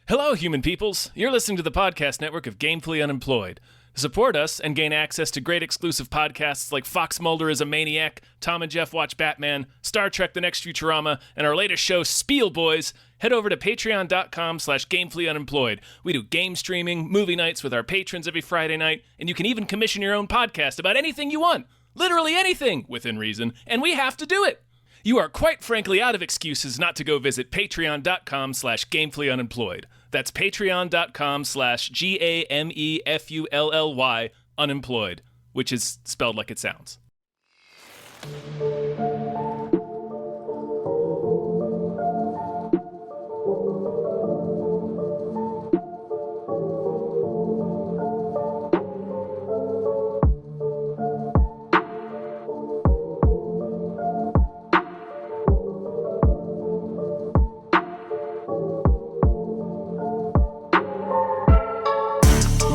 Hello, human peoples. You're listening to the podcast network of Gamefully Unemployed. Support us and gain access to great exclusive podcasts like Fox Mulder is a Maniac, Tom and Jeff Watch Batman, Star Trek The Next Futurama, and our latest show, Spiel Boys. Head over to patreon.com/gamefullyunemployed. We do game streaming, movie nights with our patrons every Friday night, and you can even commission your own podcast about anything you want. Literally anything, within reason, and we have to do it. You are quite frankly out of excuses not to go visit patreon.com/gamefullyunemployed. That's patreon.com/GAMEFULLY unemployed, which is spelled like it sounds.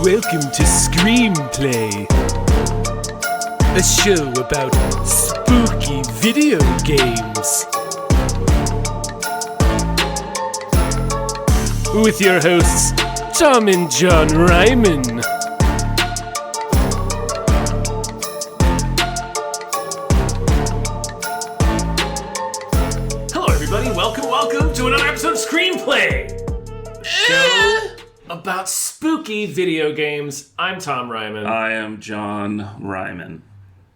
Welcome to Screamplay, a show about spooky video games. With your hosts, Tom and John Ryman. Hello, everybody. Welcome to another episode of Screamplay, show about spooky video games. I'm Tom Ryman. I am John Ryman.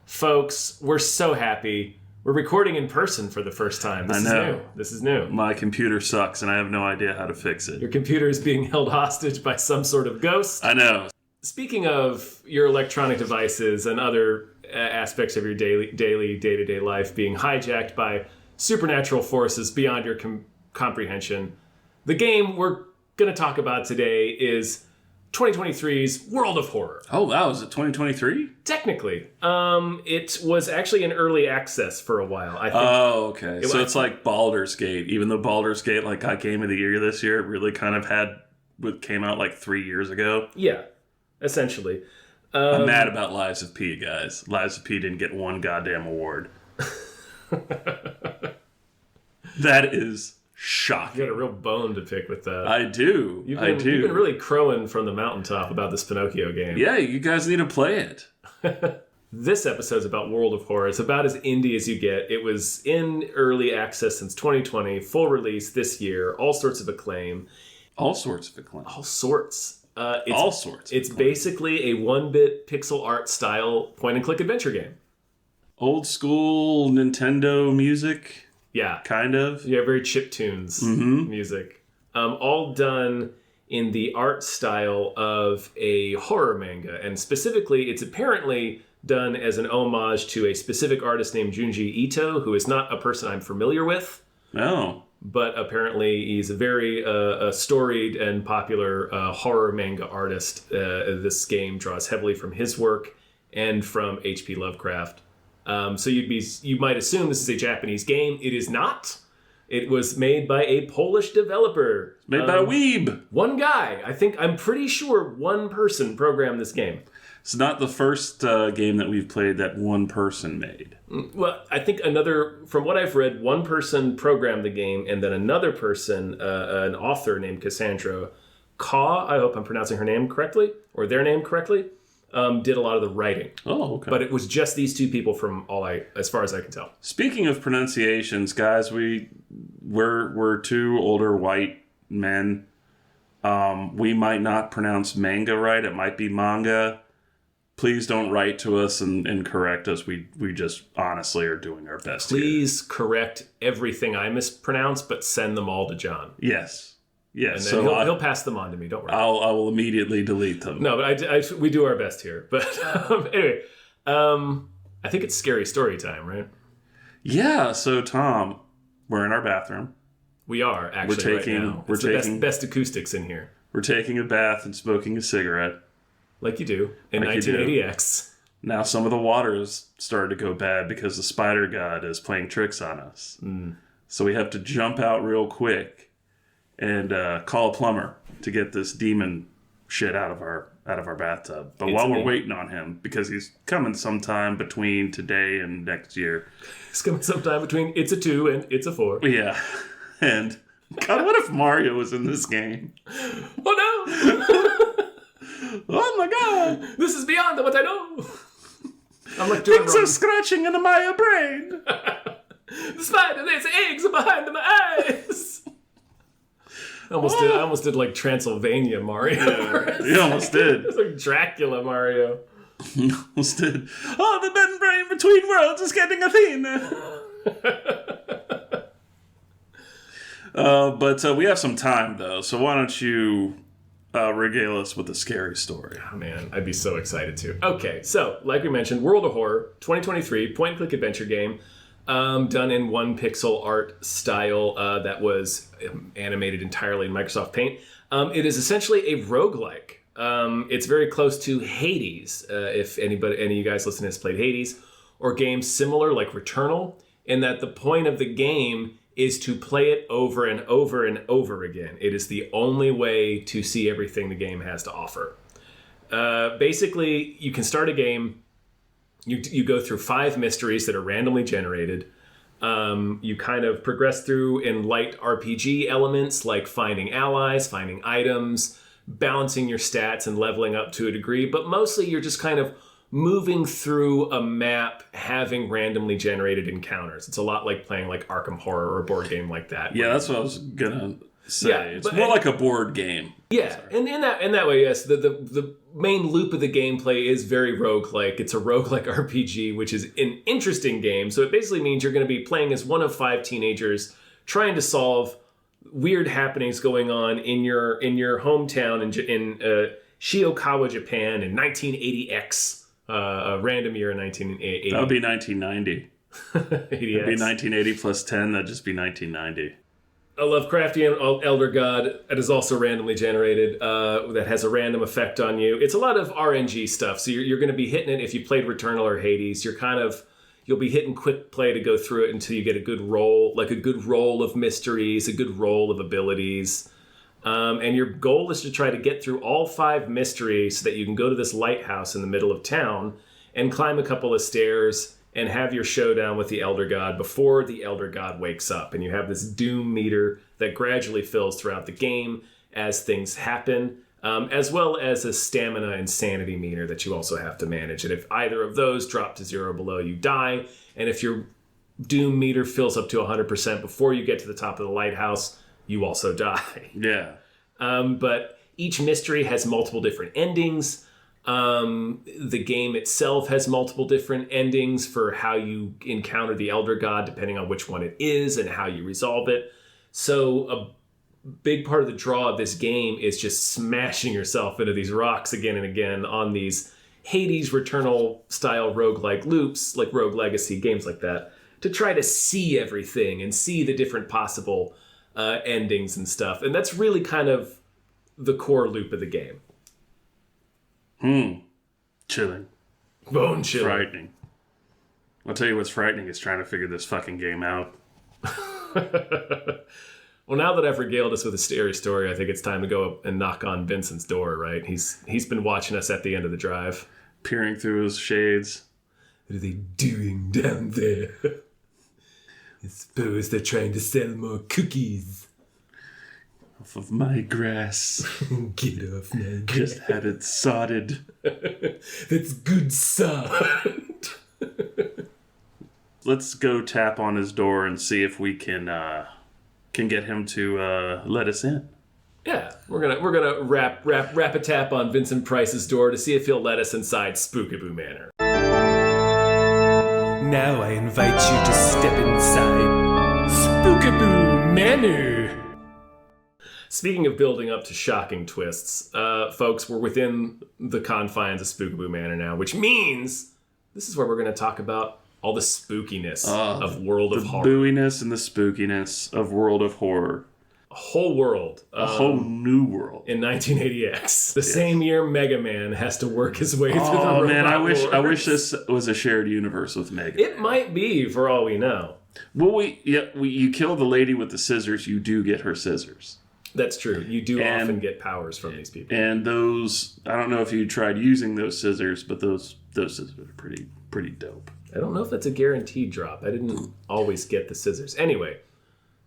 Folks, we're so happy. We're recording in person for the first time. This is new. My computer sucks and I have no idea how to fix it. Your computer is being held hostage by some sort of ghost. I know. Speaking of your electronic devices and other aspects of your daily day-to-day life being hijacked by supernatural forces beyond your comprehension, the game we're going to talk about today is 2023's World of Horror. Oh, wow. Is it 2023? Technically. It was actually in early access for a while, I think. Oh, okay. So it's like Baldur's Gate. Even though Baldur's Gate got Game of the Year this year, it really kind of came out like 3 years ago. Yeah, essentially. I'm mad about Lies of P, guys. Lies of P didn't get one goddamn award. That is shocking. You got a real bone to pick with that. I do. You've been really crowing from the mountaintop about this Pinocchio game. Yeah, you guys need to play it. This episode's about World of Horror. It's about as indie as you get. It was in early access since 2020, full release this year, all sorts of acclaim. All sorts of acclaim. All sorts. It's acclaim. Basically a 1-bit pixel art style point-and-click adventure game. Old school Nintendo music. Yeah. Kind of. Yeah, very chiptunes music. All done in the art style of a horror manga. And specifically, it's apparently done as an homage to a specific artist named Junji Ito, who is not a person I'm familiar with. Oh. But apparently he's a very storied and popular horror manga artist. This game draws heavily from his work and from H.P. Lovecraft. So you might assume this is a Japanese game. It is not. It was made by a Polish developer. Made by a weeb. One guy. I'm pretty sure one person programmed this game. It's not the first game that we've played that one person made. Well, I think from what I've read, one person programmed the game, and then another person, an author named Cassandra Kaw, I hope I'm pronouncing her name correctly, or their name correctly, did a lot of the writing. Oh, okay. But it was just these two people as far as I can tell. Speaking of pronunciations, guys, we're two older white men. We might not pronounce manga right. It might be manga. Please don't write to us and correct us. We just honestly are doing our best. Please correct everything I mispronounce, but send them all to John. Yes. Yes, and then he'll pass them on to me. Don't worry. I will immediately delete them. No, but we do our best here. But anyway, I think it's scary story time, right? Yeah. So Tom, we're in our bathroom. We are actually right now. It's the best acoustics in here. We're taking a bath and smoking a cigarette, like you do in 1980X. Now some of the water has started to go bad because the spider god is playing tricks on us. So we have to jump out real quick and call a plumber to get this demon shit out of our bathtub. But while we're waiting on him, because he's coming sometime between today and next year. He's coming sometime between it's a 2 and it's a 4. Yeah. And God, what if Mario was in this game? Oh no! Oh my God! This is beyond what I know. I'm like Things are scratching into my brain. The spider lays eggs behind my eyes. I almost did like Transylvania Mario. Yeah, you almost did. It's like Dracula Mario. You almost did. Oh, the membrane between worlds is getting a thinner. But we have some time, though, so why don't you regale us with a scary story? Oh, man, I'd be so excited to. Okay, so, like we mentioned, World of Horror, 2023, point-and-click adventure game, done in one pixel art style that was animated entirely in Microsoft Paint. It is essentially a roguelike. It's very close to Hades, if any of you guys listening has played Hades, or games similar like Returnal, in that the point of the game is to play it over and over and over again. It is the only way to see everything the game has to offer. Basically, you can start a game, you go through 5 mysteries that are randomly generated. You kind of progress through in light RPG elements like finding allies, finding items, balancing your stats and leveling up to a degree, but mostly you're just kind of moving through a map, having randomly generated encounters. It's a lot like playing like Arkham Horror or a board game like that. Yeah, that's what I was gonna say. Yeah, it's more like a board game. Yeah, and in that way, yes, the main loop of the gameplay is very roguelike. It's a roguelike RPG, which is an interesting game. So it basically means you're going to be playing as one of 5 teenagers trying to solve weird happenings going on in your hometown in Shiokawa, Japan in 1980X. A random year in 1980. That would be 1990. 80X. That'd be 1980 plus 10. That'd just be 1990. A Lovecraftian elder god that is also randomly generated, that has a random effect on you. It's a lot of RNG stuff. So you're going to be hitting it if you played Returnal or Hades. You'll be hitting quick play to go through it until you get a good roll, like a good roll of mysteries, a good roll of abilities. And your goal is to try to get through all 5 mysteries so that you can go to this lighthouse in the middle of town and climb a couple of stairs and have your showdown with the Elder God before the Elder God wakes up. And you have this doom meter that gradually fills throughout the game as things happen, as well as a stamina and sanity meter that you also have to manage. And if either of those drop to 0 or below, you die. And if your doom meter fills up to 100% before you get to the top of the lighthouse, you also die. Yeah. But each mystery has multiple different endings. The game itself has multiple different endings for how you encounter the Elder God, depending on which one it is and how you resolve it. So a big part of the draw of this game is just smashing yourself into these rocks again and again on these Hades Returnal style roguelike loops, like Rogue Legacy, games like that, to try to see everything and see the different possible endings and stuff. And that's really kind of the core loop of the game. Chilling. Bone chilling. Frightening. I'll tell you what's frightening is trying to figure this fucking game out. Well, now that I've regaled us with a scary story, I think it's time to go up and knock on Vincent's door, right? He's been watching us at the end of the drive. Peering through his shades. What are they doing down there? I suppose they're trying to sell more cookies. Off of my grass. Get off my grass. Just had it sodded. That's good sod. Let's go tap on his door and see if we can get him to let us in. Yeah, we're gonna rap a tap on Vincent Price's door to see if he'll let us inside Spookaboo Manor. Now I invite you to step inside Spookaboo Manor. Speaking of building up to shocking twists, folks, we're within the confines of Spookaboo Manor now, which means this is where we're going to talk about all the spookiness of World of Horror. The booiness and the spookiness of World of Horror. A whole world. A whole new world. In 1980X. The same year Mega Man has to work his way through the robot. Oh, man, I wish this was a shared universe with Mega Man. It might be, for all we know. Well, you kill the lady with the scissors, you do get her scissors. That's true. You do often get powers from these people. And those, I don't know if you tried using those scissors, but those scissors are pretty dope. I don't know if that's a guaranteed drop. I didn't always get the scissors. Anyway,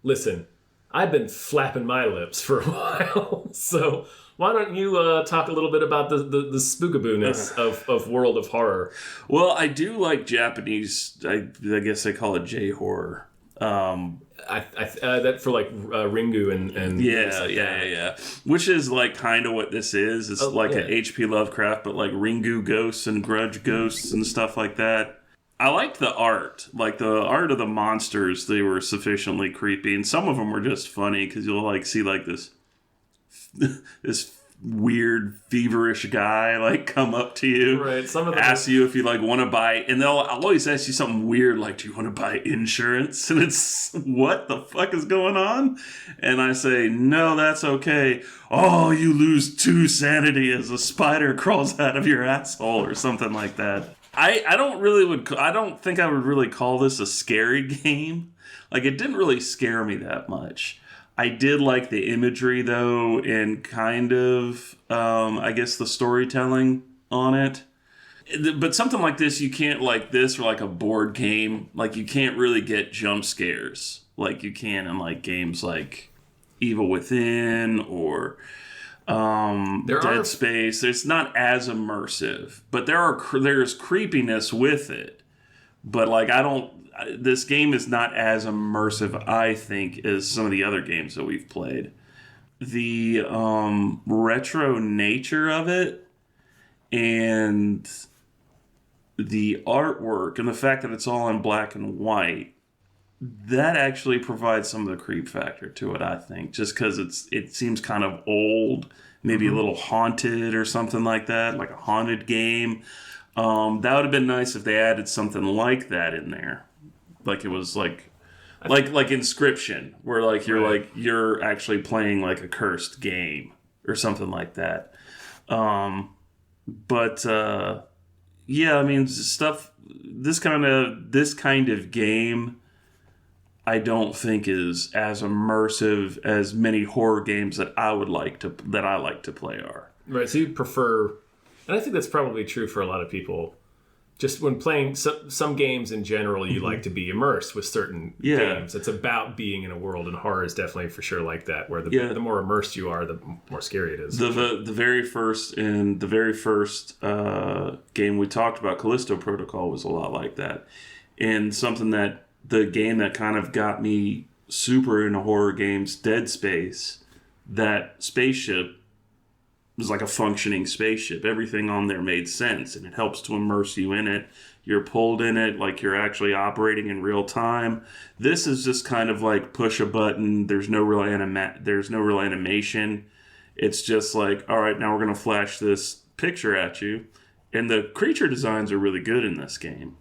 listen. I've been flapping my lips for a while. So why don't you talk a little bit about the spookaboo-ness of World of Horror? Well, I do like Japanese, I guess they call it J-horror. That for like Ringu and yeah. Which is like kind of what this is. It's like an H.P. Lovecraft, but like Ringu ghosts and Grudge ghosts and stuff like that. I liked the art. Like the art of the monsters, they were sufficiently creepy, and some of them were just funny because you'll like see like this weird feverish guy like come up to you, right? Some of them ask you if you like want to buy, and I'll always ask you something weird like, do you want to buy insurance? And it's, what the fuck is going on? And I say, no, that's okay. Oh, you lose 2 sanity as a spider crawls out of your asshole or something like that. I don't think I would really call this a scary game. Like, it didn't really scare me that much. I did like the imagery, though, and kind of, I guess, the storytelling on it. But something like this, you can't, like this, or like a board game, like, you can't really get jump scares like you can in, like, games like Evil Within or Dead Space. It's not as immersive, but there's creepiness with it. But, like, this game is not as immersive, I think, as some of the other games that we've played. The retro nature of it and the artwork and the fact that it's all in black and white, that actually provides some of the creep factor to it, I think. Just because it seems kind of old, maybe a little haunted or something like that, like a haunted game. That would have been nice if they added something like that in there. Like it was like Inscription, where like you're actually playing like a cursed game or something like that. Yeah, I mean, stuff. This kind of game, I don't think is as immersive as many horror games that I like to play are. Right. So you prefer, and I think that's probably true for a lot of people. Just when playing some games in general, you like to be immersed with certain games. It's about being in a world, and horror is definitely for sure like that, where the more immersed you are, the more scary it is. The very first game we talked about, Callisto Protocol, was a lot like that. And something that the game that kind of got me super into horror games, Dead Space, that spaceship was like a functioning spaceship. Everything on there made sense, and it helps to immerse you in it. You're pulled in it like you're actually operating in real time. This is just kind of like push a button. There's no real animation. It's just like, all right, now we're going to flash this picture at you. And the creature designs are really good in this game.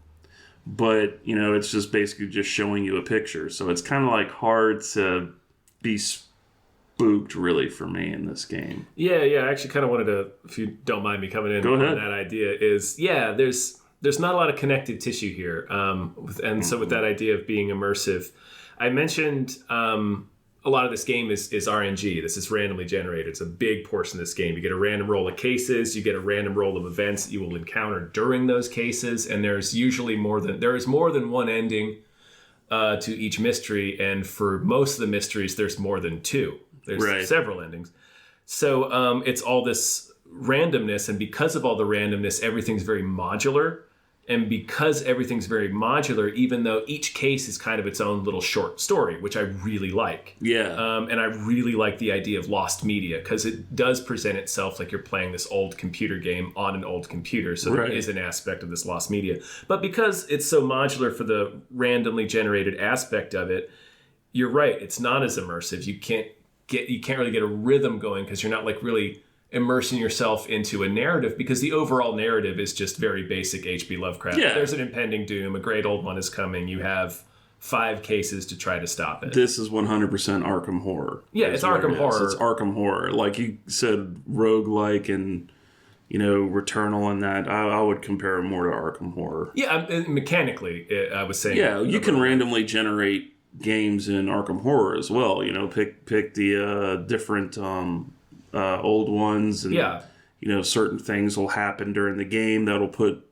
But, it's just basically just showing you a picture. So it's kind of like hard to be spooked, really, for me in this game. Yeah. I actually kind of wanted to, if you don't mind me coming in on that idea, is, there's not a lot of connective tissue here. So with that idea of being immersive, I mentioned a lot of this game is RNG. This is randomly generated. It's a big portion of this game. You get a random roll of cases. You get a random roll of events that you will encounter during those cases. And there's usually more than one ending to each mystery. And for most of the mysteries, there's more than 2. There's several endings. So it's all this randomness. And because of all the randomness, everything's very modular. And because everything's very modular, even though each case is kind of its own little short story, which I really like. Yeah. And I really like the idea of lost media, because it does present itself like you're playing this old computer game on an old computer. So there is an aspect of this lost media. But because it's so modular for the randomly generated aspect of it, you're right. It's not as immersive. You can't really get a rhythm going, because you're not like really immersing yourself into a narrative, because the overall narrative is just very basic H.P. Lovecraft. Yeah. There's an impending doom. A great old one is coming. You have 5 cases to try to stop it. This is 100% Arkham Horror. Yeah, it's Arkham Horror. It's Arkham Horror. Like you said, roguelike and, Returnal and that. I would compare it more to Arkham Horror. Yeah, mechanically, I was saying. Yeah, you can randomly generate games in Arkham Horror as well. Pick the different old ones, and certain things will happen during the game that'll put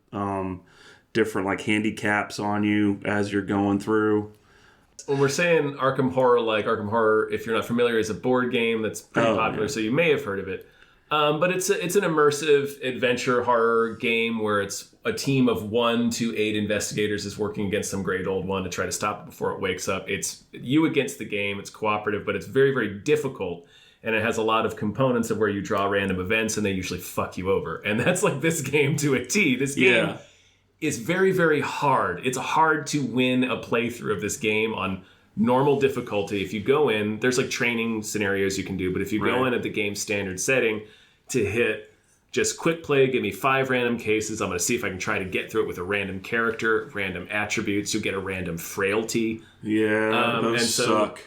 different like handicaps on you as you're going through. When we're saying Arkham Horror, like Arkham Horror, if you're not familiar, is a board game that's pretty popular, so you may have heard of it. But it's an immersive adventure horror game where it's a team of 1 to 8 investigators is working against some great old one to try to stop it before it wakes up. It's you against the game. It's cooperative, but it's very, very difficult. And it has a lot of components of where you draw random events and they usually fuck you over. And that's like this game to a T. This game is very, very hard. It's hard to win a playthrough of this game on normal difficulty. If you go in, there's like training scenarios you can do, but if you go in at the game standard setting to hit just quick play, give me 5 random cases, I'm going to see if I can try to get through it with a random character, random attributes, you'll get a random frailty. Yeah, those suck.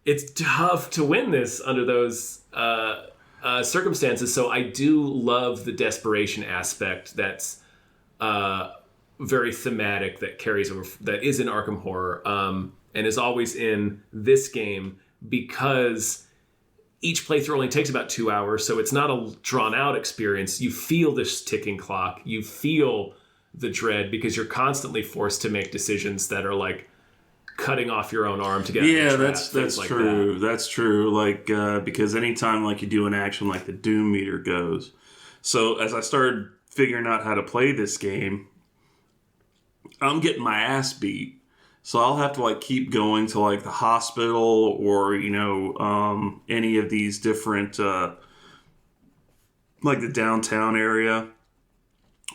It's tough to win this under those circumstances, so I do love the desperation aspect that's very thematic, that carries over, that is in Arkham Horror, and is always in this game, because each playthrough only takes about 2 hours, so it's not a drawn-out experience. You feel this ticking clock. You feel the dread because you're constantly forced to make decisions that are like cutting off your own arm to get out of the trap, that's like true. that. That's true. Like because anytime like you do an action, like the Doom meter goes. So as I started figuring out how to play this game, I'm getting my ass beat. So I'll have to like keep going to like the hospital or, you know, any of these different, like the downtown area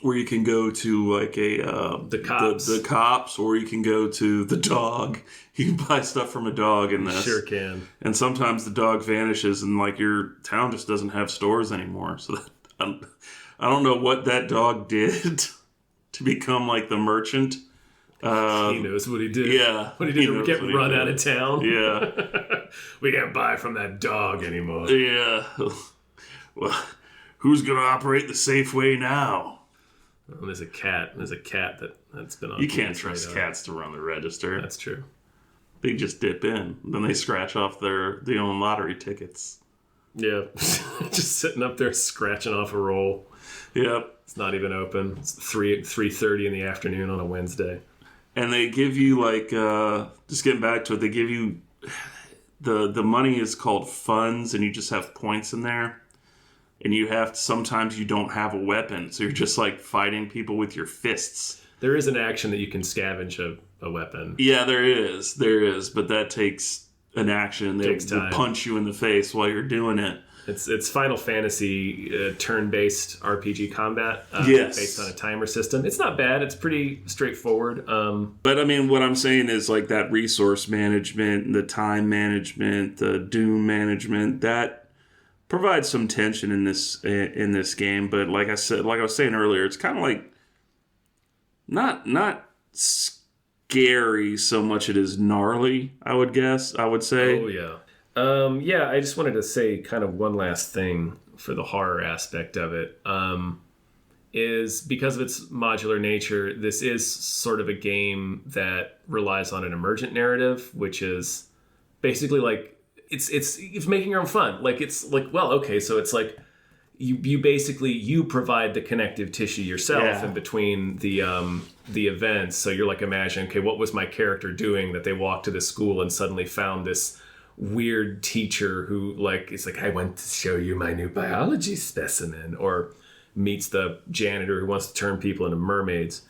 where you can go to like the cops. The cops, or you can go to the dog. You can buy stuff from a dog in this. Sure can. And sometimes the dog vanishes and like your town just doesn't have stores anymore. So that, I don't know what that dog did to become like the merchant. He knows what he did. Yeah. What he did to get run out of town. Yeah. We can't buy from that dog anymore. Yeah. Well, who's going to operate the safe way now? Well, there's a cat. There's a cat that's been on. You can't trust cats to run the register. That's true. They just dip in. Then they scratch off their own lottery tickets. Yeah. Just sitting up there scratching off a roll. Yep. It's not even open. It's 3:30 in the afternoon on a Wednesday. And they give you like just getting back to it, they give you the money is called funds, and you just have points in there. And you have sometimes you don't have a weapon, so you're just like fighting people with your fists. There is an action that you can scavenge a weapon. Yeah, there is, but that takes an action. They will punch you in the face while you're doing it. It's Final Fantasy turn-based RPG combat based on a timer system. It's not bad. It's pretty straightforward. But I mean, what I'm saying is like that resource management, the time management, the doom management, that provides some tension in this game. But like I was saying earlier, it's kind of like not scary so much it is gnarly. I would say. Oh yeah. Yeah, I just wanted to say kind of one last thing for the horror aspect of it. Is because of its modular nature, this is sort of a game that relies on an emergent narrative, which is basically like it's making your own fun. Like it's like, well, okay, so it's like you basically provide the connective tissue yourself in between the events. So you're like, imagine, okay, what was my character doing that they walked to this school and suddenly found this weird teacher who like is like, I went to show you my new biology specimen, or meets the janitor who wants to turn people into mermaids.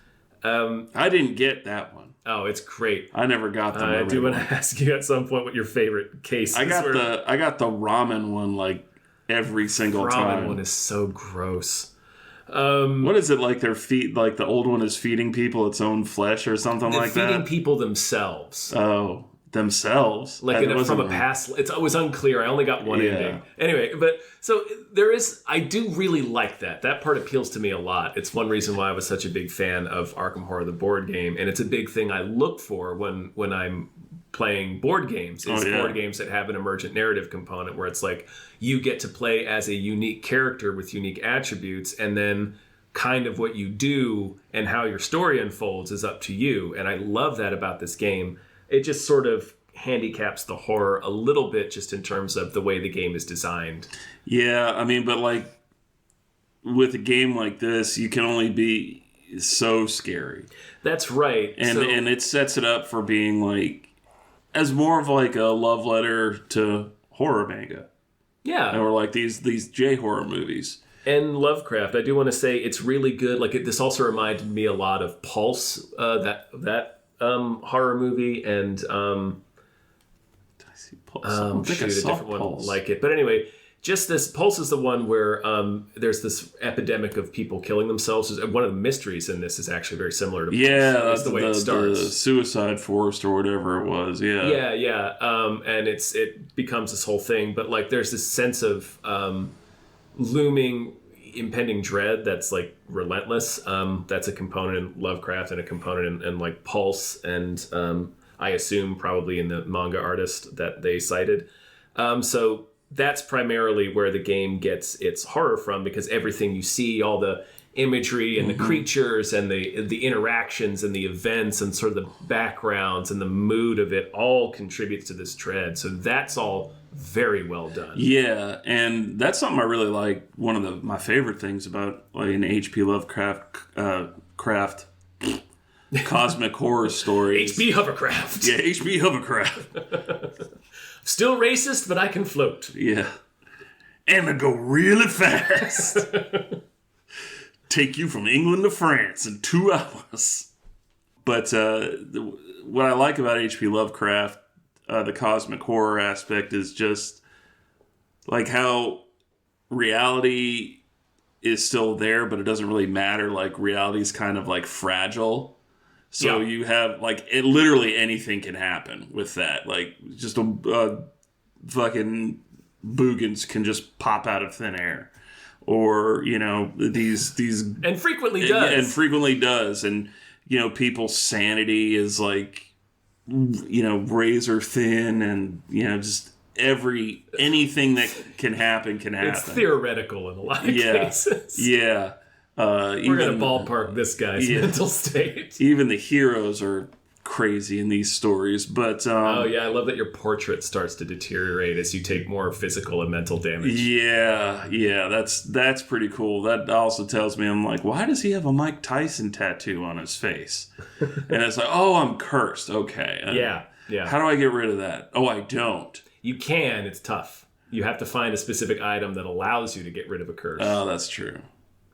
I didn't get that one. Oh, it's great. I never got the mermaid I do want one. to ask you at some point what your favorite case is. I got the ramen one like every single time. The ramen one is so gross. What is it like? Their feet, like the old one is feeding people its own flesh or something like that. Feeding people themselves. Oh, themselves. Like from a past. It was unclear. I only got one ending. Anyway, but so I do really like that. That part appeals to me a lot. It's one reason why I was such a big fan of Arkham Horror, the board game, and it's a big thing I look for when I'm playing board games. Board games that have an emergent narrative component where it's like you get to play as a unique character with unique attributes, and then kind of what you do and how your story unfolds is up to you. And I love that about this game. It just sort of handicaps the horror a little bit just in terms of the way the game is designed. Yeah, I mean, but like with a game like this, you can only be so scary. That's right. And it sets it up for being like, as more of like a love letter to horror manga. Yeah. Or like these J-horror movies. And Lovecraft, I do want to say it's really good. Like this also reminded me a lot of Pulse, that horror movie, and Did I see Pulse? I don't think I a saw different Pulse. one like it. But anyway, just this Pulse is the one where there's this epidemic of people killing themselves. One of the mysteries in this is actually very similar to Pulse. Yeah, the way it starts. The suicide forest or whatever it was. Yeah. Yeah. And it becomes this whole thing. But like, there's this sense of looming impending dread that's like relentless. That's a component in Lovecraft and a component in like Pulse, and I assume probably in the manga artist that they cited. So that's primarily where the game gets its horror from, because everything you see, all the imagery and the creatures and the interactions and the events and sort of the backgrounds and the mood of it all contributes to this dread. So that's all very well done. Yeah, and that's something I really like. One of my favorite things about like an H.P. Lovecraft cosmic horror stories. H.P. Hovercraft. Yeah, H.P. Hovercraft. Still racist, but I can float. Yeah. And I go really fast. Take you from England to France in 2 hours. But what I like about H.P. Lovecraft, the cosmic horror aspect, is just like how reality is still there, but it doesn't really matter. Like reality is kind of like fragile. So you have like literally anything can happen with that. Like just a fucking boogans can just pop out of thin air. Or, you know, these and frequently does. And frequently does. And, you know, people's sanity is like, you know, razor thin, and, you know, just anything that can happen can happen. It's theoretical in a lot of cases. Yeah. We're going to ballpark this guy's mental state. Even the heroes are crazy in these stories, but I love that your portrait starts to deteriorate as you take more physical and mental damage. Yeah, that's pretty cool. That also tells me, I'm like, why does he have a Mike Tyson tattoo on his face? And it's like, oh, I'm cursed. Okay. Yeah. How do I get rid of that? Oh, I don't. You can. It's tough. You have to find a specific item that allows you to get rid of a curse. Oh, that's true.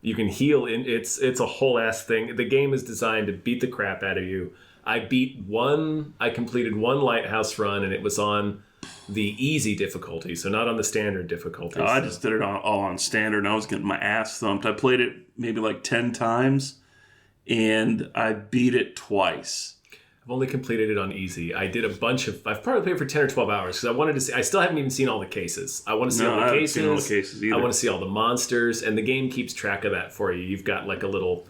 You can heal. It's a whole ass thing. The game is designed to beat the crap out of you. I completed one lighthouse run, and it was on the easy difficulty, so not on the standard difficulty. Oh, I just did it all on standard, and I was getting my ass thumped. I played it maybe like 10 times, and I beat it twice. I've only completed it on easy. I've probably played for 10 or 12 hours, because I wanted to see, I still haven't even seen all the cases. I want to see all the cases. I haven't seen all the cases either. I want to see all the monsters, and the game keeps track of that for you. You've got like a little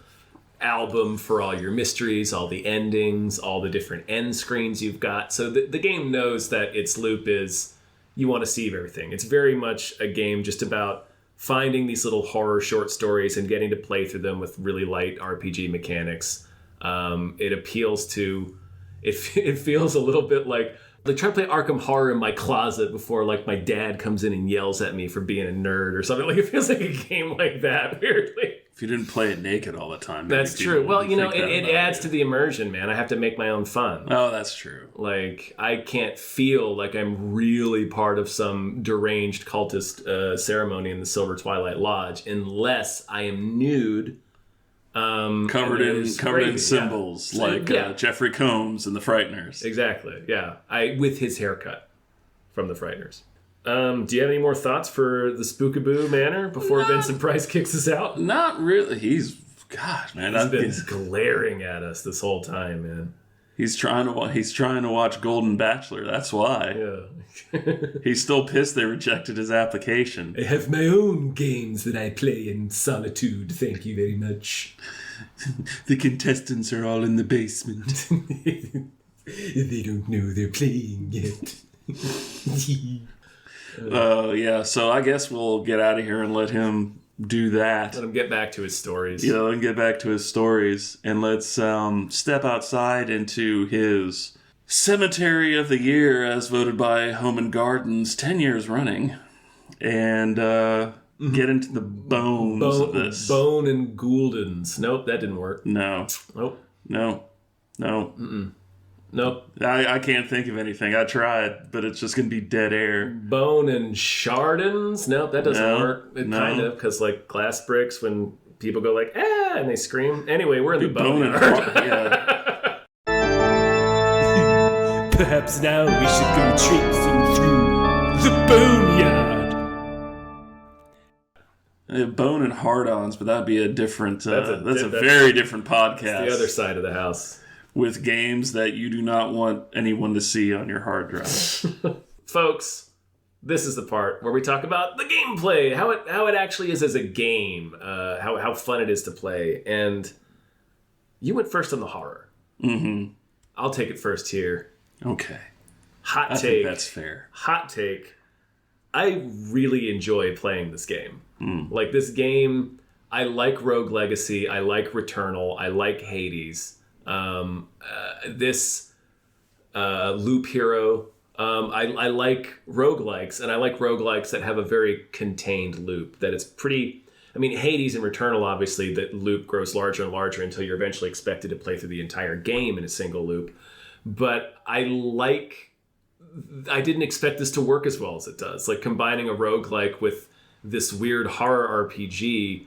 album for all your mysteries, all the endings, all the different end screens you've got. So the game knows that its loop is you want to see everything. It's very much a game just about finding these little horror short stories and getting to play through them with really light RPG mechanics. It appeals to... It feels a little bit like trying to play Arkham Horror in my closet before like my dad comes in and yells at me for being a nerd or something. Like it feels like a game like that, weirdly. If you didn't play it naked all the time. That's true. Well, you know, it adds to the immersion, man. I have to make my own fun. Oh, that's true. Like, I can't feel like I'm really part of some deranged cultist ceremony in the Silver Twilight Lodge unless I am nude. Covered in symbols like Jeffrey Combs and the Frighteners. Exactly, yeah. With his haircut from the Frighteners. Do you have any more thoughts for the Spookaboo Manor before Vincent Price kicks us out? Not really. He's been glaring at us this whole time, man. He's trying to watch Golden Bachelor. That's why. Yeah. He's still pissed they rejected his application. I have my own games that I play in solitude. Thank you very much. The contestants are all in the basement. They don't know they're playing yet. So I guess we'll get out of here and let him do that. Let him get back to his stories. Yeah, let him get back to his stories. And let's step outside into his Cemetery of the Year as voted by Home and Gardens 10 years running. And get into the bones of this. Bone and Gouldens. Nope, that didn't work. No. Nope. No. Mm-mm. Nope. I can't think of anything. I tried, but it's just going to be dead air. Bone and Shardens? Nope, that doesn't work. Kind of, because like glass bricks, when people go like, ah, and they scream. Anyway, we're in the boneyard. Yeah. Perhaps now we should go traipsing through the boneyard. Bone and hard-ons, but that'd be a different... that's a that's very different podcast. The other side of the house. With games that you do not want anyone to see on your hard drive. Folks, this is the part where we talk about the gameplay, how it actually is as a game, how fun it is to play. And you went first on the horror. Mm-hmm. I'll take it first here. Okay. Hot take. I think that's fair. Hot take. I really enjoy playing this game. Like this game, I like Rogue Legacy, I like Returnal, I like Hades. This Loop Hero, I like roguelikes, and I like roguelikes that have a very contained loop, that it's pretty... I mean, Hades and Returnal, obviously, that loop grows larger and larger until you're eventually expected to play through the entire game in a single loop. But I didn't expect this to work as well as it does. Like, combining a roguelike with this weird horror RPG...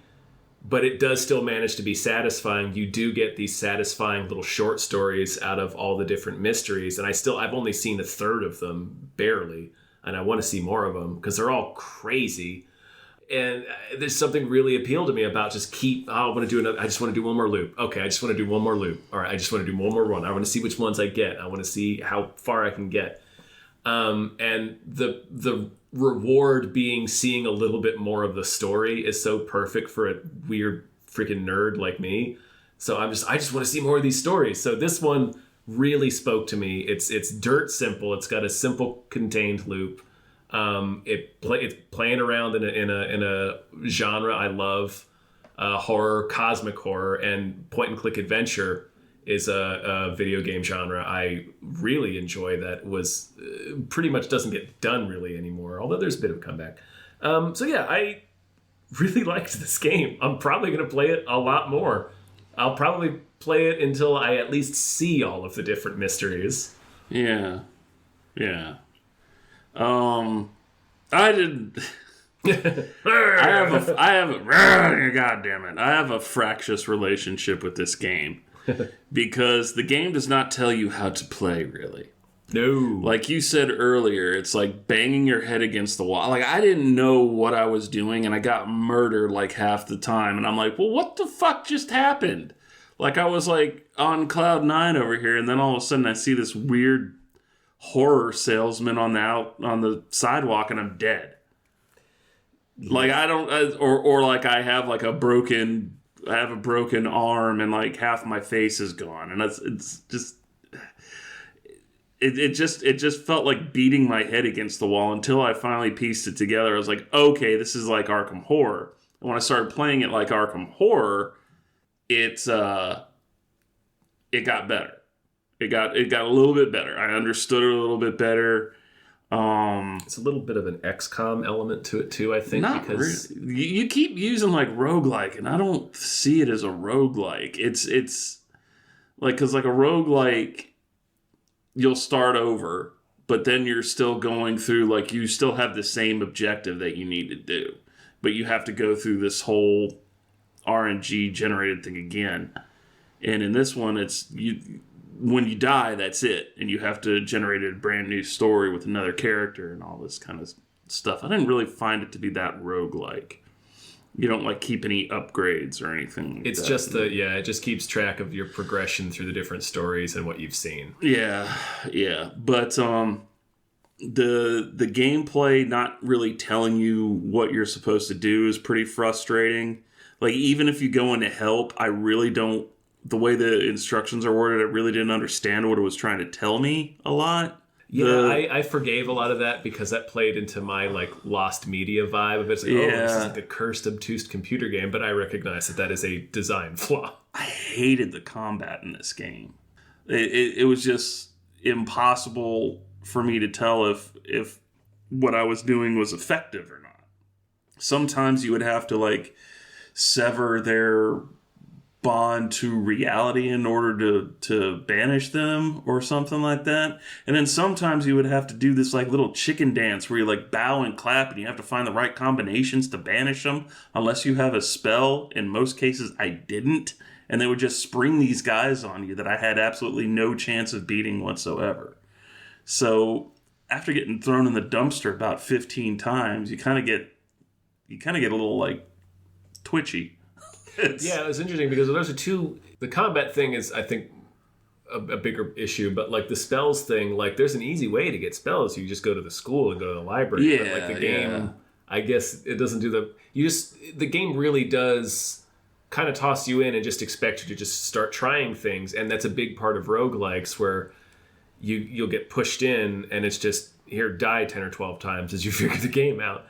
But it does still manage to be satisfying. You do get these satisfying little short stories out of all the different mysteries. And I've only seen a third of them, barely. And I want to see more of them because they're all crazy. And there's something really appealed to me about I just want to do one more loop. Okay, I just want to do one more loop. All right, I just want to do one more run. I want to see which ones I get. I want to see how far I can get. And the reward being seeing a little bit more of the story is so perfect for a weird freaking nerd like me. So I just want to see more of these stories. So this one really spoke to me. It's dirt simple. It's got a simple contained loop. It's playing around in a genre I love, horror, cosmic horror, and point and click adventure is a video game genre I really enjoy that was pretty much doesn't get done really anymore, although there's a bit of a comeback. So yeah, I really liked this game. I'm probably going to play it a lot more. I'll probably play it until I at least see all of the different mysteries. Yeah. Yeah. I did... I have a fractious relationship with this game. Because the game does not tell you how to play, really. No. Like you said earlier, it's like banging your head against the wall. Like, I didn't know what I was doing, and I got murdered like half the time. And I'm like, well, what the fuck just happened? Like, I was like on cloud 9 over here, and then all of a sudden I see this weird horror salesman on the sidewalk, and I'm dead. Like, I don't... Or like I have like a broken arm and like half my face is gone, and it just felt like beating my head against the wall until I finally pieced it together. I was like, okay, this is like Arkham Horror. And when I started playing it like Arkham Horror, it got better. It got a little bit better. I understood it a little bit better. It's a little bit of an XCOM element to it too, I think. Not because really. You keep using like roguelike, and I don't see it as a roguelike. It's like, because like a roguelike, you'll start over, but then you're still going through, like, you still have the same objective that you need to do, but you have to go through this whole RNG generated thing again. And in this one, when you die, that's it. And you have to generate a brand new story with another character and all this kind of stuff. I didn't really find it to be that roguelike. You don't like keep any upgrades or anything like it's that. Just it just keeps track of your progression through the different stories and what you've seen. Yeah. But the gameplay not really telling you what you're supposed to do is pretty frustrating. Like, even if you go in to help, I really don't... The way the instructions are worded, I really didn't understand what it was trying to tell me a lot. Yeah, I forgave a lot of that because that played into my like lost media vibe of it. It's like, this is like a cursed, obtuse computer game, but I recognize that is a design flaw. I hated the combat in this game. It was just impossible for me to tell if what I was doing was effective or not. Sometimes you would have to like sever their bond to reality in order to banish them or something like that. And then sometimes you would have to do this like little chicken dance where you like bow and clap and you have to find the right combinations to banish them unless you have a spell. In most cases, I didn't. And they would just spring these guys on you that I had absolutely no chance of beating whatsoever. So after getting thrown in the dumpster about 15 times, you kind of get a little like twitchy. Yeah, it was interesting because those are two. The combat thing is, I think, a bigger issue, but like the spells thing, like there's an easy way to get spells. You just go to the school and go to the library. Yeah, but like the game, I guess it doesn't do the game really does kind of toss you in and just expect you to just start trying things, and that's a big part of roguelikes where you'll get pushed in and it's just here, die 10 or 12 times as you figure the game out.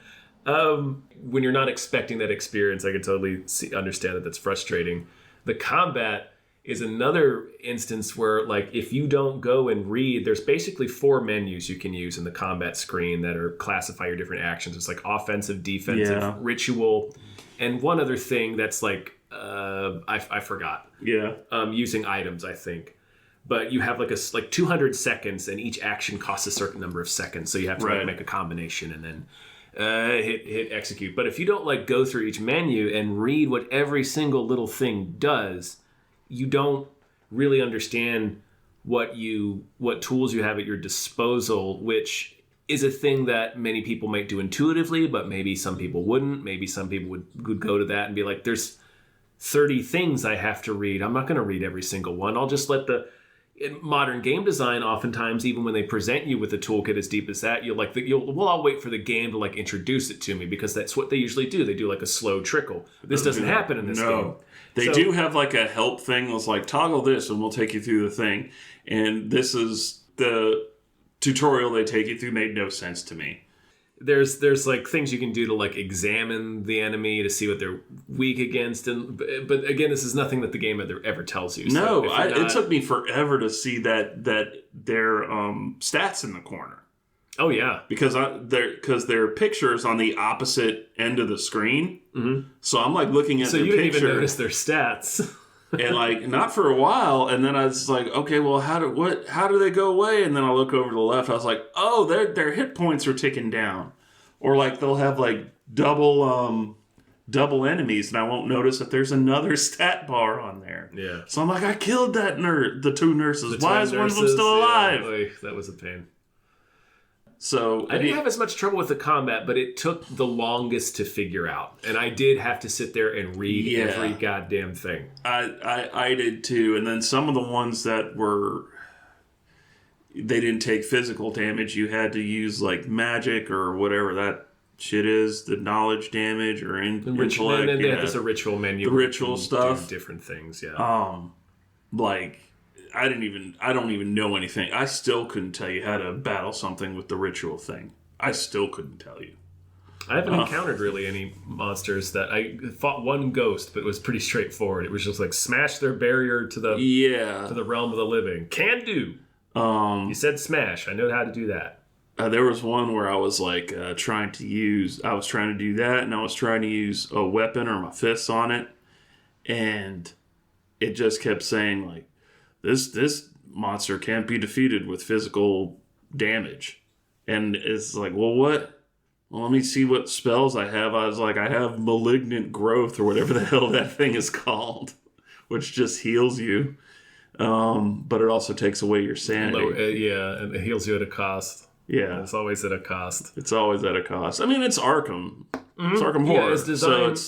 When you're not expecting that experience, I can totally understand that that's frustrating. The combat is another instance where, like, if you don't go and read, there's basically 4 menus you can use in the combat screen that are classify your different actions. It's like offensive, defensive, ritual, and one other thing that's like, I forgot. Yeah. Using items, I think. But you have like 200 seconds, and each action costs a certain number of seconds, so you have to like, make a combination and then hit execute. But if you don't like go through each menu and read what every single little thing does, you don't really understand what tools you have at your disposal, which is a thing that many people might do intuitively, but maybe some people wouldn't. Maybe some people would go to that and be like, there's 30 things I have to read. I'm not going to read every single one. I'll just let in modern game design, oftentimes, even when they present you with a toolkit as deep as that, I'll wait for the game to like introduce it to me, because that's what they usually do. They do like a slow trickle. This doesn't happen in this game. They do have like a help thing that's like, toggle this and we'll take you through the thing. And this is the tutorial they take you through made no sense to me. There's like things you can do to like examine the enemy to see what they're weak against, but again, this is nothing that the game ever tells you. So it took me forever to see that their stats in the corner. Oh yeah, because their pictures on the opposite end of the screen. Mm-hmm. So I'm like looking at their picture. So you didn't even notice their stats. And like not for a while, and then I was like, okay, well, how do they go away? And then I look over to the left. I was like, oh, their hit points are ticking down, or like they'll have like double enemies, and I won't notice that there's another stat bar on there. Yeah. So I'm like, I killed the 2 nurses. Why is one of them still alive? Yeah, that was a pain. So I didn't have as much trouble with the combat, but it took the longest to figure out, and I did have to sit there and read every goddamn thing. I did too, and then some of the ones that they didn't take physical damage. You had to use like magic or whatever that shit is, the knowledge damage or intellect. And then they have this ritual menu. The ritual stuff, different things. Yeah. Like. I don't even know anything. I still couldn't tell you how to battle something with the ritual thing. I still couldn't tell you. I haven't encountered really any monsters that I fought one ghost, but it was pretty straightforward. It was just like smash their barrier to the realm of the living. Can do. You said smash. I know how to do that. There was one where I was like trying to do that, and I was trying to use a weapon or my fists on it, and it just kept saying like, This monster can't be defeated with physical damage. And it's like, well, what? Well, let me see what spells I have. I was like, I have malignant growth or whatever the hell that thing is called, which just heals you. But it also takes away your sanity. And it heals you at a cost. Yeah. It's always at a cost. It's always at a cost. I mean, it's Arkham. Mm-hmm. It's Arkham Horror. It's designed,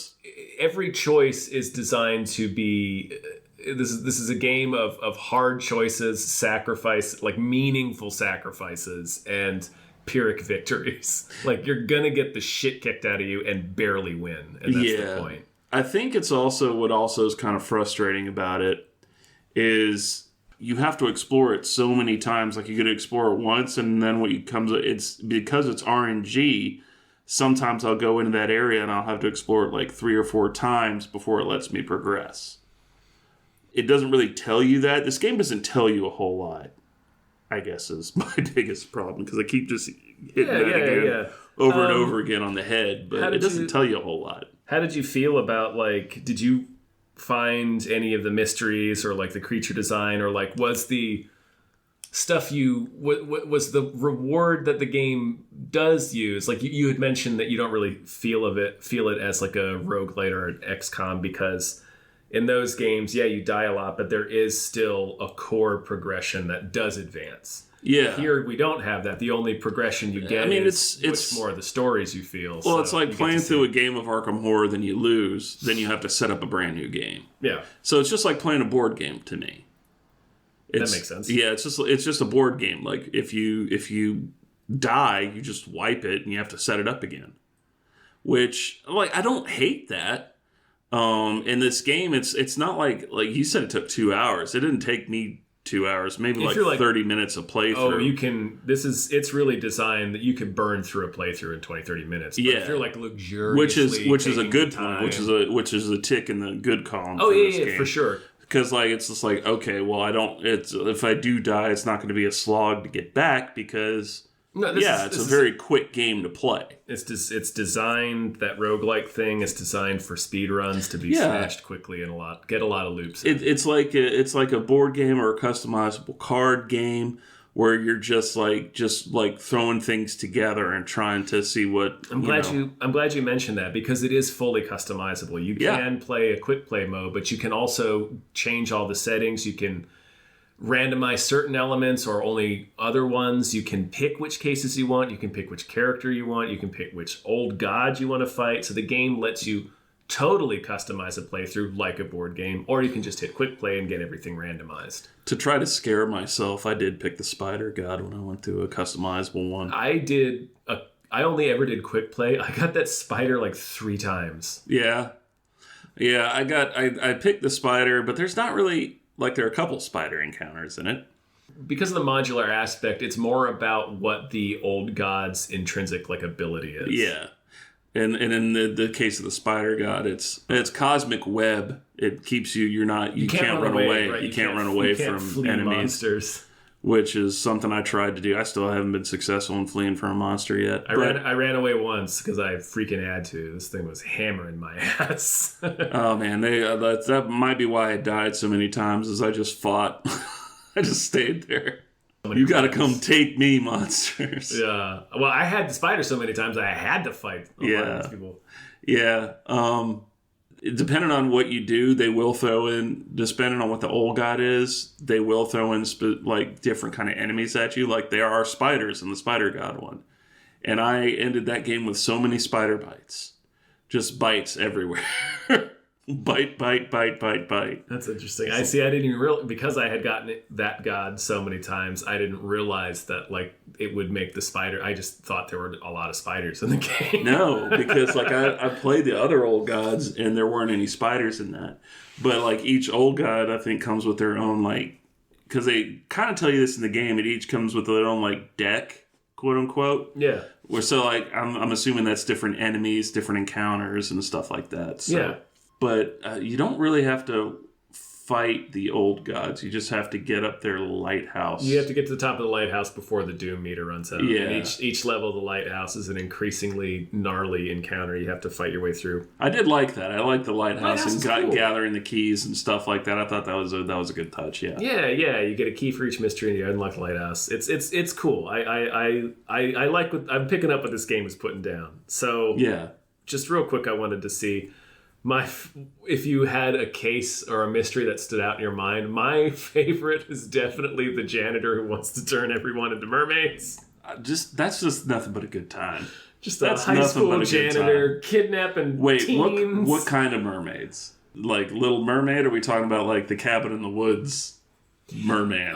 every choice is designed to be... This is a game of hard choices, sacrifice, like meaningful sacrifices, and Pyrrhic victories. Like, you're gonna get the shit kicked out of you and barely win, and that's the point. I think it's also what also is kind of frustrating about it is you have to explore it so many times. Like, you could explore it once, and then it's because it's RNG. Sometimes I'll go into that area and I'll have to explore it like 3 or 4 times before it lets me progress. It doesn't really tell you that. This game doesn't tell you a whole lot, I guess, is my biggest problem, because I keep just hitting that again over and over again on the head, but it doesn't tell you a whole lot. How did you feel about, like, did you find any of the mysteries or like the creature design, or like was the stuff was the reward that the game does use? Like you had mentioned that you don't really feel it as like a roguelite or an XCOM, because in those games, yeah, you die a lot, but there is still a core progression that does advance. Yeah. Here we don't have that. The only progression you get is much more of the stories you feel. Well, so it's like playing through a game of Arkham Horror, then you lose, then you have to set up a brand new game. Yeah. So it's just like playing a board game to me. That makes sense. Yeah, it's just a board game. Like if you die, you just wipe it and you have to set it up again. Which, like, I don't hate that. In this game, it's not like you said it took 2 hours. It didn't take me 2 hours, maybe like 30 minutes of playthrough. Oh, you can. It's really designed that you can burn through a playthrough in 20-30 minutes. But if you're like luxuriously, which is a good point, which is a tick in the good column. Oh, for this yeah, game. for sure. Because like it's just like, okay, well, if I do die, it's not going to be a slog to get back, because it's a very quick game to play. It's designed, that roguelike thing is designed for speed runs to be smashed quickly and get a lot of loops. It's like a board game or a customizable card game where you're just like throwing things together and trying to see what. I'm glad you mentioned that, because it is fully customizable. You can play a quick play mode, but you can also change all the settings. You can randomize certain elements or only other ones. You can pick which cases you want. You can pick which character you want. You can pick which old god you want to fight. So the game lets you totally customize a playthrough like a board game, or you can just hit quick play and get everything randomized. To try to scare myself, I did pick the spider god when I went through a customizable one. I only ever did quick play. I got that spider like 3 times. Yeah. I picked the spider, but there's not really, like, there are a couple spider encounters in it. Because of the modular aspect, it's more about what the old god's intrinsic like ability is. Yeah. And in the case of the spider god, it's cosmic web. It keeps you. You can't run away. Right? You can't run away from enemies. Monsters. Which is something I tried to do. I still haven't been successful in fleeing from a monster yet. I ran away once because I freaking had to. This thing was hammering my ass. Oh man, that might be why I died so many times. Is I just fought. I just stayed there. You got to come take me, monsters. Yeah. Well, I had the spider so many times I had to fight a lot of these people. Yeah. Depending on what you do, they will throw in, depending on what the old god is, they will throw in like different kind of enemies at you. Like there are spiders in the spider god one. And I ended that game with so many spider bites. Just bites everywhere. Bite. That's interesting. I didn't even because I had gotten that god so many times, I didn't realize that like it would make the spider. I just thought there were a lot of spiders in the game. No, because like I played the other old gods and there weren't any spiders in that. But like each old god, I think, comes with their own like, because they kind of tell you this in the game. It each comes with their own like deck, quote unquote. Yeah. So like I'm assuming that's different enemies, different encounters, and stuff like that. So. Yeah. But you don't really have to fight the old gods. You just have to get up their lighthouse. You have to get to the top of the lighthouse before the doom meter runs out. Yeah. And each level of the lighthouse is an increasingly gnarly encounter you have to fight your way through. I did like that. I liked the lighthouse and cool. gathering the keys and stuff like that. I thought that was a good touch. Yeah. Yeah. You get a key for each mystery and you unlock the lighthouse. It's cool. I like what I'm picking up what this game is putting down. So yeah. Just real quick, I wanted to see. If you had a case or a mystery that stood out in your mind, my favorite is definitely the janitor who wants to turn everyone into mermaids. That's just nothing but a good time. Just a high school janitor kidnapping teens. What kind of mermaids? Like Little Mermaid? Or are we talking about like the Cabin in the Woods merman?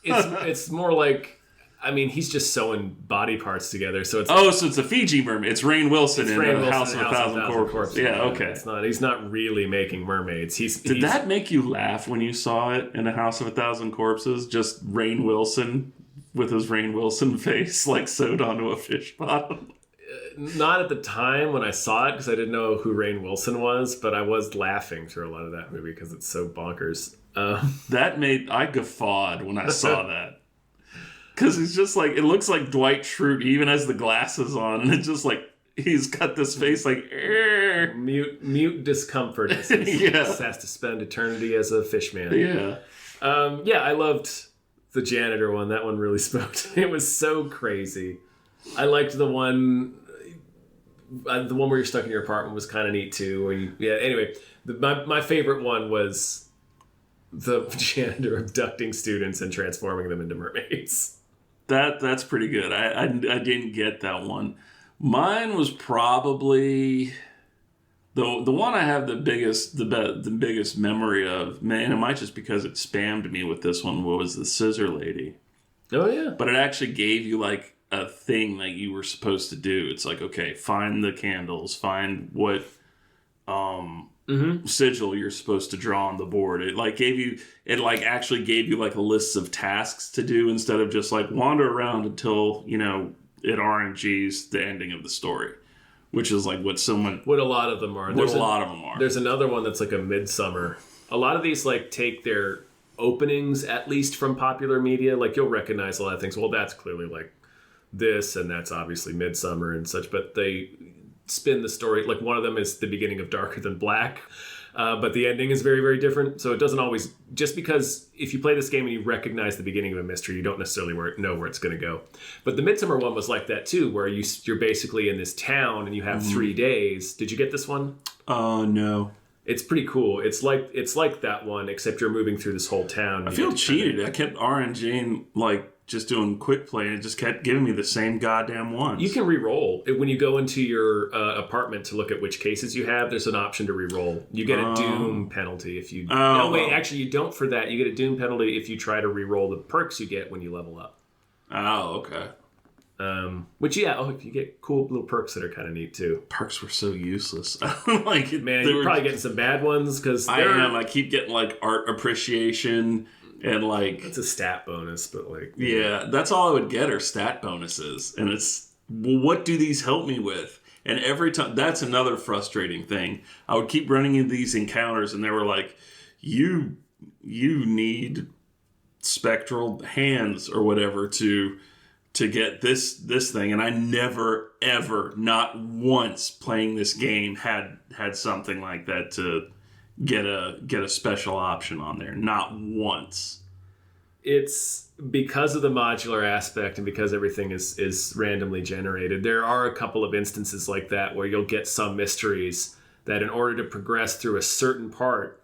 It's more like. I mean, he's just sewing body parts together, so it's... so it's a Fiji mermaid. It's Rainn Wilson in The House of a Thousand Corpses. Yeah, okay. He's not really making mermaids. Did that make you laugh when you saw it in The House of a Thousand Corpses? Just Rainn Wilson with his Rainn Wilson face, like, sewed onto a fish bottom? Not at the time when I saw it, because I didn't know who Rainn Wilson was, but I was laughing through a lot of that movie because it's so bonkers. I guffawed when I saw that. Because it's just like, it looks like Dwight Schrute. He even has the glasses on. And it's just like, he's got this face like, there. Mute discomfort as he has to spend eternity as a fish man. Yeah. I loved the janitor one. That one really spoke to me. It was so crazy. I liked the one where you're stuck in your apartment was kind of neat too. Anyway, my favorite one was the janitor abducting students and transforming them into mermaids. That's pretty good. I didn't get that one. Mine was probably the one I have the biggest memory of. Man, it might just because it spammed me with this one. Was the scissor lady? Oh yeah. But it actually gave you like a thing that you were supposed to do. It's like, okay, find the candles, find what sigil you're supposed to draw on the board. It actually gave you like a list of tasks to do instead of just like wander around until, it RNGs the ending of the story, which is like what a lot of them are. There's another one that's like a midsummer. A lot of these like take their openings at least from popular media. Like you'll recognize a lot of things. Well, that's clearly like this, and that's obviously Midsummer and such, but they spin the story. Like one of them is the beginning of Darker Than Black, but the ending is very, very different. So it doesn't always, just because if you play this game and you recognize the beginning of a mystery, you don't necessarily know where it's going to go. But the Midsummer one was like that too, where you're basically in this town and you have 3 days. Did you get this one? No. It's pretty cool. It's like that one, except you're moving through this whole town. I feel cheated. I kept RNGing like just doing quick play, and it just kept giving me the same goddamn ones. You can re-roll. When you go into your apartment to look at which cases you have, there's an option to re-roll. You get a doom penalty if you... actually you don't for that. You get a doom penalty if you try to re-roll the perks you get when you level up. Oh, okay. If you get cool little perks that are kind of neat too. Perks were so useless. Like, man, you're probably getting some bad ones because I keep getting like art appreciation and like it's a stat bonus, but like that's all I would get are stat bonuses, and it's what do these help me with? And every time that's another frustrating thing. I would keep running into these encounters, and they were like, you need spectral hands or whatever to get this thing, and I never ever, not once playing this game had something like that to get a special option on there. Not once. It's because of the modular aspect and because everything is randomly generated. There are a couple of instances like that where you'll get some mysteries that in order to progress through a certain part,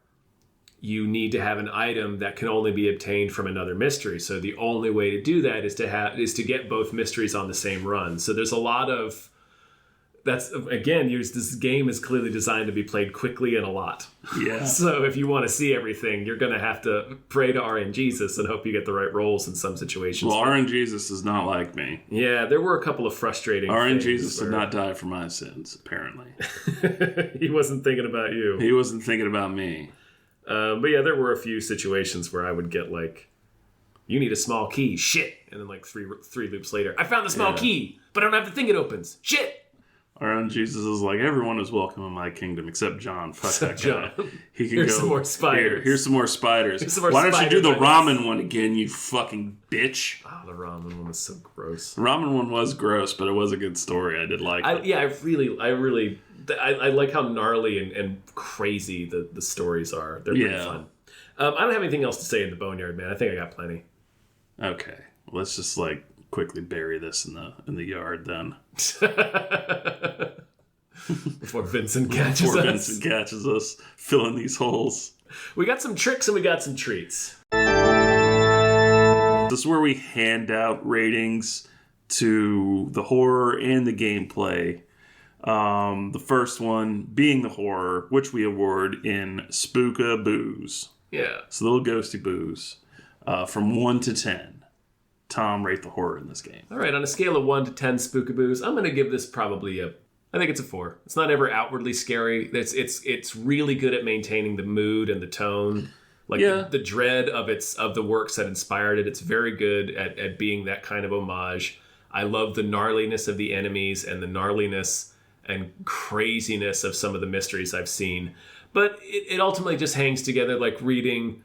you need to have an item that can only be obtained from another mystery. So the only way to do that is to get both mysteries on the same run. So there's a lot of this game is clearly designed to be played quickly and a lot. Yeah. So if you want to see everything, you're going to have to pray to RNGesus and hope you get the right rolls in some situations. Well, RNGesus is not like me. Yeah, there were a couple of frustrating RNGesus did not die for my sins, apparently. He wasn't thinking about you. He wasn't thinking about me. But yeah, there were a few situations where I would get like, you need a small key. Shit. And then like three loops later, I found the small key, but I don't have the thing it opens. Shit. RNGesus is like, everyone is welcome in my kingdom except John. Fuck that guy. He can Here's some more spiders. Here's some more spiders. Some more Why don't you do the spiders. ramen one again, you fucking bitch? Oh, the ramen one was so gross. The ramen one was gross, but it was a good story. I did like it. I really like how gnarly and crazy the stories are. They're pretty fun. I don't have anything else to say in the Boneyard, man. I think I got plenty. Okay, let's just like quickly bury this in the yard then. Before Vincent catches us. Filling these holes. We got some tricks and we got some treats. This is where we hand out ratings to the horror and the gameplay. The first one being the horror, which we award in Spookaboos. Yeah. It's little ghosty boos. From 1 to 10. Tom, rate the horror in this game. All right, on a scale of 1 to 10 Spookaboos, I'm going to give this probably I think it's a 4. It's not ever outwardly scary. It's really good at maintaining the mood and the tone. Like the dread of the works that inspired it. It's very good at being that kind of homage. I love the gnarliness of the enemies and the gnarliness and craziness of some of the mysteries I've seen. But it ultimately just hangs together like reading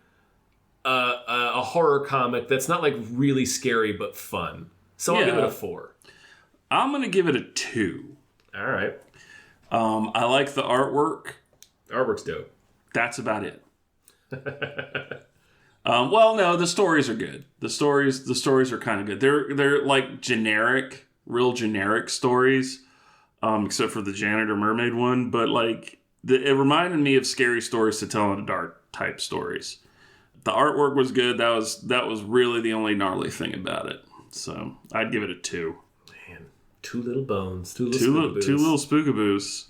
a horror comic that's not like really scary but fun. So I'll give it a 4. I'm going to give it a 2. All right. I like the artwork. Artwork's dope. That's about it. Well, no, the stories are good. The stories are kind of good. They're like generic, real generic stories, except for the janitor mermaid one. But like, it reminded me of Scary Stories to Tell in the Dark type stories. The artwork was good. That was really the only gnarly thing about it. So I'd give it a 2. Man, 2 little bones, 2 Two little spookaboos.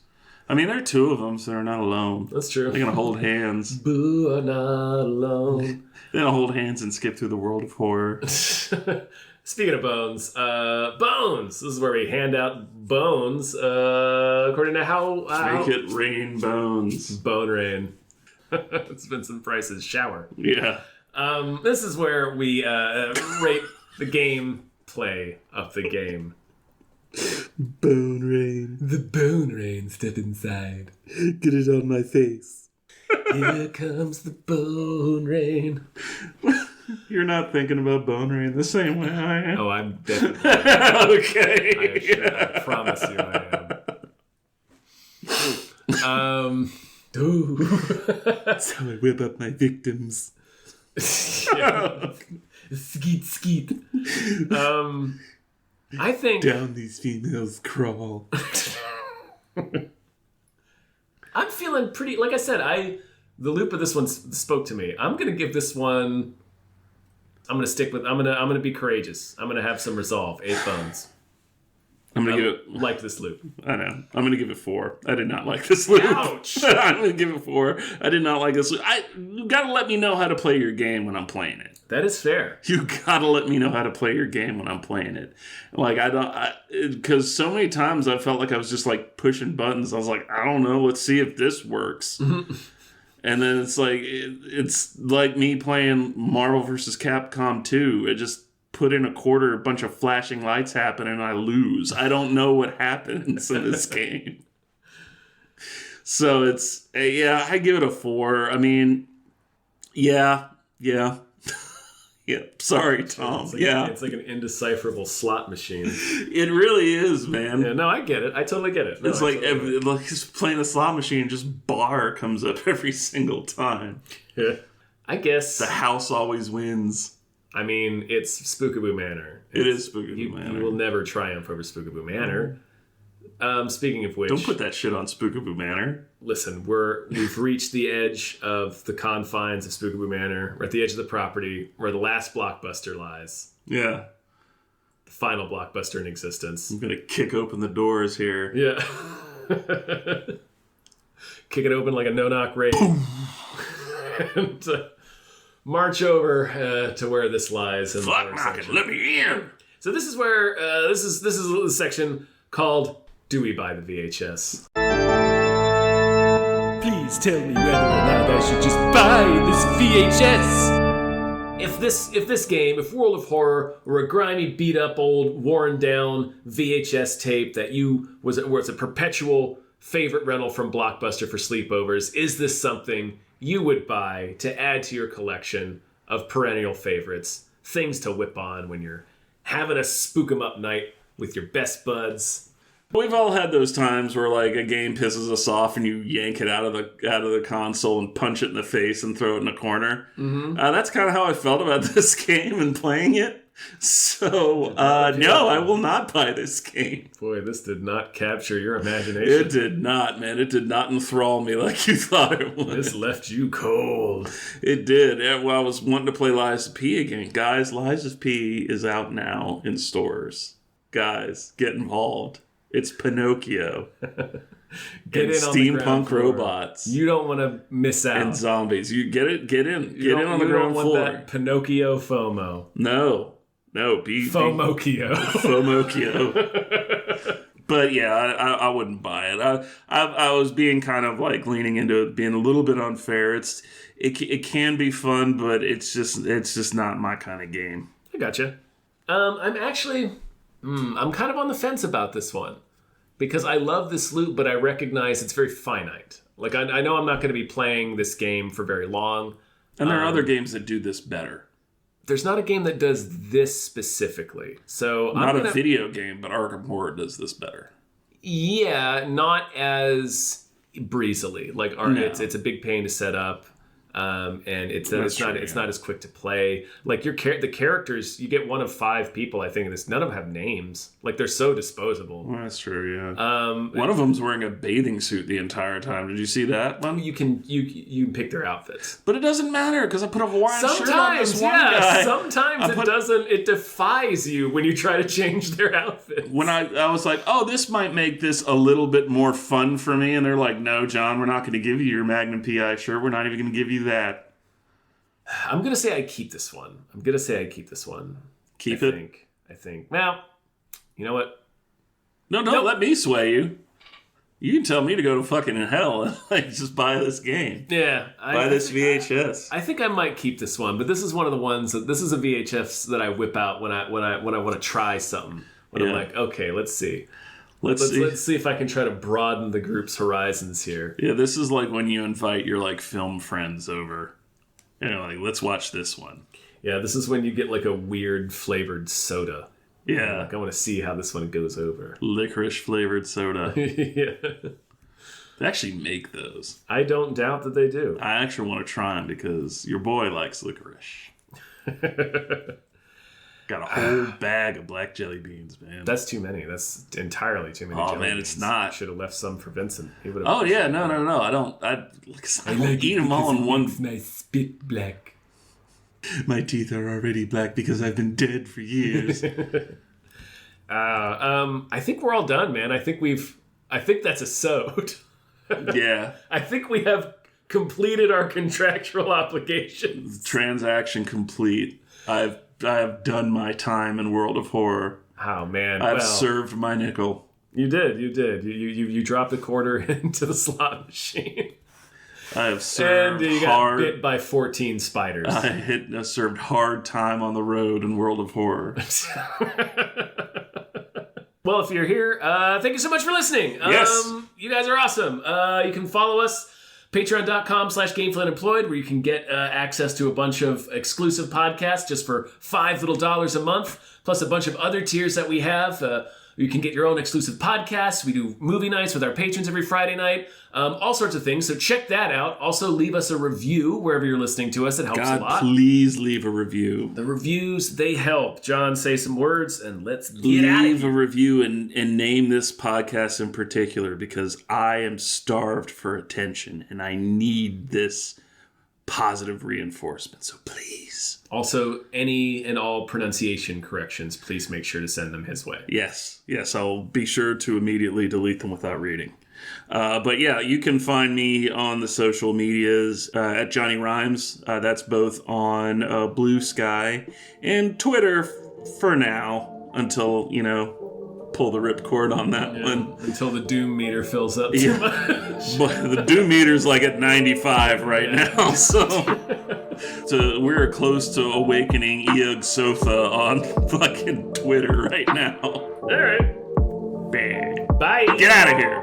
I mean, there are 2 of them, so they're not alone. That's true. They're gonna hold hands. Boo are not alone. They're gonna hold hands and skip through the world of horror. Speaking of bones, bones. This is where we hand out bones according to how Make it rain bones. Bone rain. It's Vincent Price's shower. Yeah. This is where we rate the game play of the game. Bone rain. The bone rain, step inside. Get it on my face. Here comes the bone rain. You're not thinking about bone rain the same way I am. Oh, I'm definitely. Okay. I promise you I am. Ooh. That's how I whip up my victims. Yeah. Skeet, skeet. I think down these females crawl. I'm feeling pretty. Like I said, the loop of this one spoke to me. I'm gonna give this one. I'm gonna be courageous. I'm gonna have some resolve. 8 bones. I'm gonna give it. Like this loop. I know. I'm gonna give it 4. I did not like this loop. Ouch! I'm gonna give it 4. I did not like this loop. You gotta let me know how to play your game when I'm playing it. That is fair. You gotta let me know how to play your game when I'm playing it. Like, because so many times I felt like I was just like pushing buttons. I was like, I don't know, let's see if this works. And then it's like me playing Marvel vs. Capcom 2. It just put in a quarter, a bunch of flashing lights happen, and I lose. I don't know what happens in this game. So it's, yeah, I give it a 4. I mean, yeah. Yeah, sorry, Tom. It's like an indecipherable slot machine. It really is, man. Yeah, no, I get it. I totally get it. No, It's like just playing a slot machine, just bar comes up every single time. Yeah. I guess The house always wins. I mean, it's Spookaboo Manor. It is Spookaboo Manor. You will never triumph over Spookaboo Manor. Speaking of which, Don't put that shit on Spookaboo Manor. Listen, we've reached the edge of the confines of Spookaboo Manor. We're at the edge of the property where the last Blockbuster lies. Yeah. The final Blockbuster in existence. I'm gonna kick open the doors here. Yeah. Kick it open like a no-knock raid. And march over to where this lies. In Fuck knocking, let me in! So this is where, this is the section called Do We Buy the VHS? Please tell me whether or not I should just buy this VHS. If World of Horror were a grimy, beat up, old, worn down VHS tape that was a perpetual favorite rental from Blockbuster for sleepovers, is this something you would buy to add to your collection of perennial favorites? Things to whip on when you're having a spook 'em up night with your best buds. We've all had those times where like a game pisses us off and you yank it out of the console and punch it in the face and throw it in a corner. Mm-hmm. That's kind of how I felt about this game and playing it. So no, I will not buy this game. Boy, this did not capture your imagination. It did not, man. It did not enthrall me like you thought it would. This left you cold. It did. Well, I was wanting to play Lies of P again. Guys, Lies of P is out now in stores. Guys, get involved. It's Pinocchio. Get in steampunk on the ground robots. You don't want to miss out. And zombies. You get in. Get in on the ground You don't want floor. that Pinocchio FOMO. No. FOMOkio. FOMOkio. But yeah, I wouldn't buy it. I was being kind of like leaning into it, being a little bit unfair. It can be fun, but it's just not my kind of game. I gotcha. I'm actually, I'm kind of on the fence about this one because I love this loop, but I recognize it's very finite. Like I know I'm not going to be playing this game for very long. And there are other games that do this better. There's not a game that does this specifically. So not a video game, but Arkham Horror does this better. Yeah, not as breezily. Like it's a big pain to set up. And it's not as quick to play. Like the characters, you get one of 5 people. I think in this, none of them have names. Like they're so disposable. Well, that's true. Yeah. One of them's wearing a bathing suit the entire time. Did you see that one? You can pick their outfits, but it doesn't matter because I put a Hawaiian shirt on this one guy. Sometimes it doesn't. It defies you when you try to change their outfits. When I was like, oh, this might make this a little bit more fun for me, and they're like, no, John, we're not going to give you your Magnum PI shirt. We're not even going to give you that. I'm gonna say I keep this one. Keep it? I think. Well, you know what? No, let me sway you. You can tell me to go to fucking hell and like just buy this game. Yeah, buy this VHS. I think I might keep this one, but this is one of the ones that this is a VHS that I whip out when I want to try something. When I'm like, okay, let's see. Let's see if I can try to broaden the group's horizons here. Yeah, this is like when you invite your like film friends over. You know, like, let's watch this one. Yeah, this is when you get like a weird flavored soda. Yeah. Like, I want to see how this one goes over. Licorice flavored soda. Yeah. They actually make those. I don't doubt that they do. I actually want to try them because your boy likes licorice. Got a whole bag of black jelly beans, man. That's too many. That's entirely too many jelly beans. It's not. Should have left some for Vincent. He would have. Oh, yeah. No. I don't eat them all in one. My spit black. My teeth are already black because I've been dead for years. I think we're all done, man. I think that's a sewed. Yeah. I think we have completed our contractual obligations. Transaction complete. I have done my time in World of Horror. Oh, man. I've served my nickel. You did. You dropped a quarter into the slot machine. I have served and you got bit by 14 spiders. I served hard time on the road in World of Horror. Well, if you're here, thank you so much for listening. Yes. You guys are awesome. You can follow us, patreon.com/gamefulunemployed, where you can get access to a bunch of exclusive podcasts just for $5 little a month, plus a bunch of other tiers that we have. You can get your own exclusive podcasts. We do movie nights with our patrons every Friday night. All sorts of things. So check that out. Also, leave us a review wherever you're listening to us. It helps a lot. Please leave a review. The reviews, they help. John, say some words and let's get out of here. Leave a review and name this podcast in particular because I am starved for attention and I need this positive reinforcement. So please. Also, any and all pronunciation corrections, please make sure to send them his way. Yes, I'll be sure to immediately delete them without reading. But yeah, you can find me on the social medias at Johnny Rhymes. That's both on Blue Sky and Twitter for now until, pull the ripcord on that one. Until the doom meter fills up too much. But the doom meter's like at 95 right now, so we're close to awakening Eog Sofa on fucking Twitter right now. All right. Bye. Get out of here.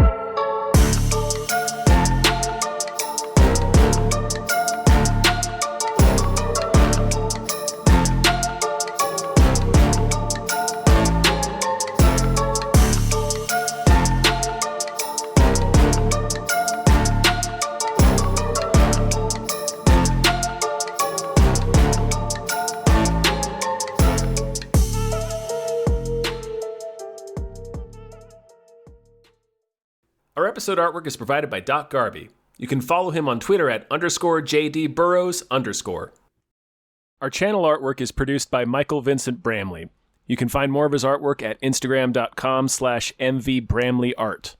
Our episode artwork is provided by Doc Garby. You can follow him on Twitter at _JDBurrows_. Our channel artwork is produced by Michael Vincent Bramley. You can find more of his artwork at instagram.com/mvbramleyart.